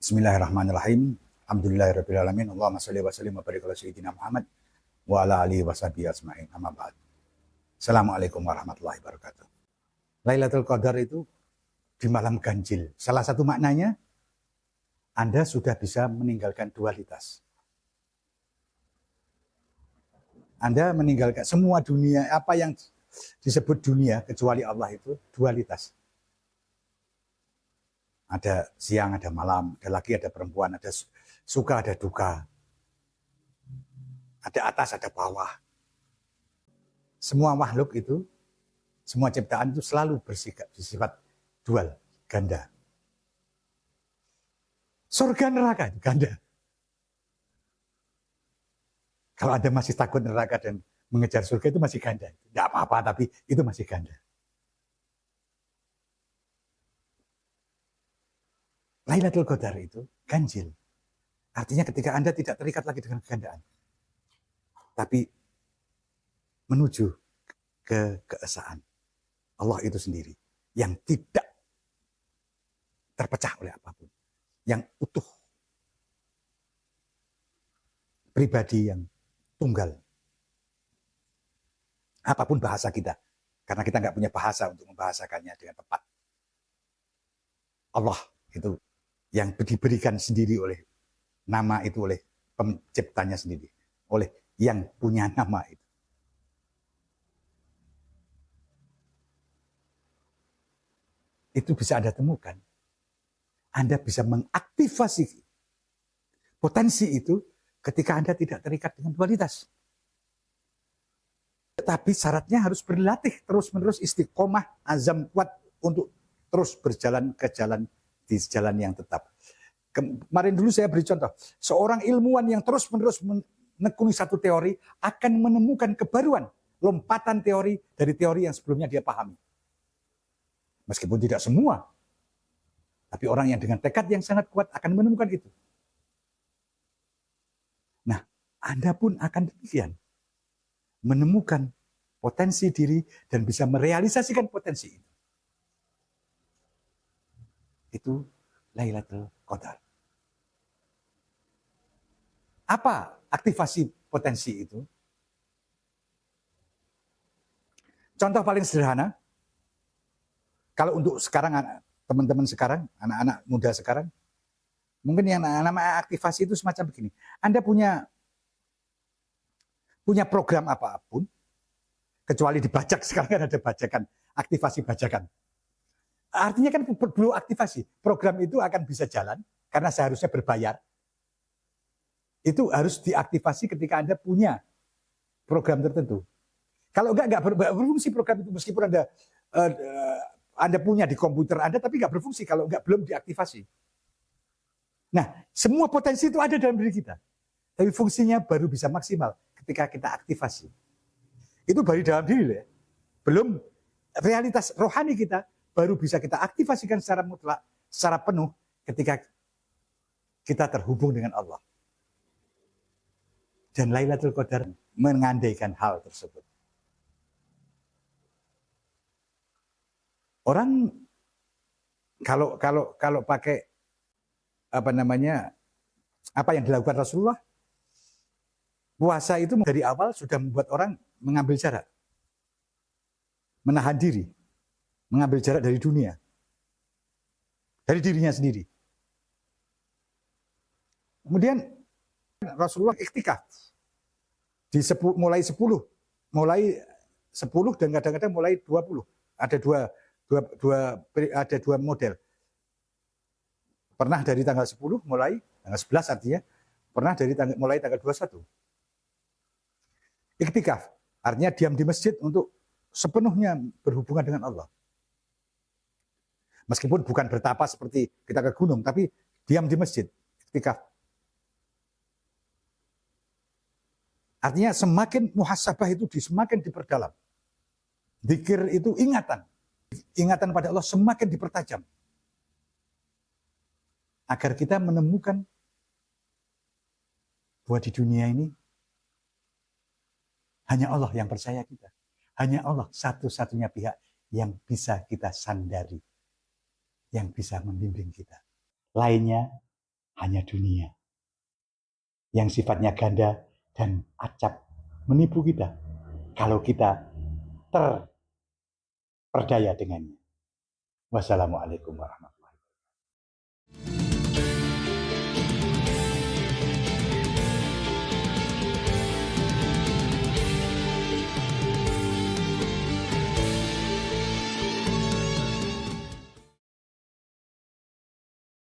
Bismillahirrahmanirrahim. Alhamdulillahirrahmanirrahim. Allahumma salli wa sallim wa barik ala sayyidina Muhammad wa ala alihi wa sahbihi asma'in. Amma ba'd. Assalamualaikum warahmatullahi wabarakatuh. Lailatul Qadar itu di malam ganjil. Salah satu maknanya, Anda sudah bisa meninggalkan dualitas. Anda meninggalkan semua dunia, apa yang disebut dunia, kecuali Allah itu dualitas. Ada siang, ada malam, ada laki, ada perempuan, ada suka, ada duka. Ada atas, ada bawah. Semua makhluk itu, semua ciptaan itu selalu bersifat dual, ganda. Surga neraka itu ganda. Kalau Anda masih takut neraka dan mengejar surga itu masih ganda. Tidak apa-apa, tapi itu masih ganda. Lailatul Qadar itu ganjil. Artinya ketika Anda tidak terikat lagi dengan kegandaan. Tapi menuju ke keesaan. Allah itu sendiri. Yang tidak terpecah oleh apapun. Yang utuh. Pribadi yang tunggal. Apapun bahasa kita. Karena kita nggak punya bahasa untuk membahasakannya dengan tepat. Allah itu yang diberikan sendiri oleh nama itu oleh penciptanya sendiri, oleh yang punya nama itu. Itu bisa Anda temukan. Anda bisa mengaktifasi potensi itu ketika Anda tidak terikat dengan dualitas. Tetapi syaratnya harus berlatih terus-menerus, istiqomah, azam kuat untuk terus berjalan ke jalan di jalan yang tetap. Kemarin dulu saya beri contoh, seorang ilmuwan yang terus-menerus menekuni satu teori akan menemukan kebaruan, lompatan teori dari teori yang sebelumnya dia pahami. Meskipun tidak semua, tapi orang yang dengan tekad yang sangat kuat akan menemukan itu. Nah, Anda pun akan demikian. Menemukan potensi diri dan bisa merealisasikan potensi itu. Itu Lailatul Qadar. Apa aktivasi potensi itu? Contoh paling sederhana, kalau untuk sekarang, teman-teman sekarang, anak-anak muda sekarang, mungkin yang namanya aktivasi itu semacam begini. Anda punya program apapun, kecuali dibajak, sekarang kan ada bajakan, aktivasi bajakan. Artinya kan perlu aktivasi. Program itu akan bisa jalan karena seharusnya berbayar. Itu harus diaktifasi ketika Anda punya program tertentu. Kalau enggak berfungsi program itu, meskipun Anda punya di komputer Anda, tapi enggak berfungsi kalau belum diaktifasi. Nah, semua potensi itu ada dalam diri kita. Tapi fungsinya baru bisa maksimal ketika kita aktifasi. Itu baru dalam diri ya. Belum realitas rohani kita baru bisa kita aktifasikan secara mutlak, secara penuh ketika kita terhubung dengan Allah. Dan Lailatul Qadar mengandaikan hal tersebut. Orang kalau pakai apa yang dilakukan Rasulullah, puasa itu dari awal sudah membuat orang mengambil jarak, menahan diri, mengambil jarak dari dunia, dari dirinya sendiri. Kemudian Rasulullah iktikaf mulai 10 dan kadang-kadang mulai 20. Ada dua model. Pernah dari tanggal 10 mulai tanggal 11 artinya, pernah dari mulai tanggal 21. Iktikaf artinya diam di masjid untuk sepenuhnya berhubungan dengan Allah. Meskipun bukan bertapa seperti kita ke gunung, tapi diam di masjid, iktikaf. Artinya semakin muhasabah itu semakin diperdalam. Dzikir itu ingatan pada Allah semakin dipertajam. Agar kita menemukan bahwa di dunia ini hanya Allah yang percaya kita. Hanya Allah satu-satunya pihak yang bisa kita sandari. Yang bisa membimbing kita. Lainnya hanya dunia yang sifatnya ganda dan acap menipu kita kalau kita terperdaya dengannya. Wassalamualaikum warahmatullahi wabarakatuh.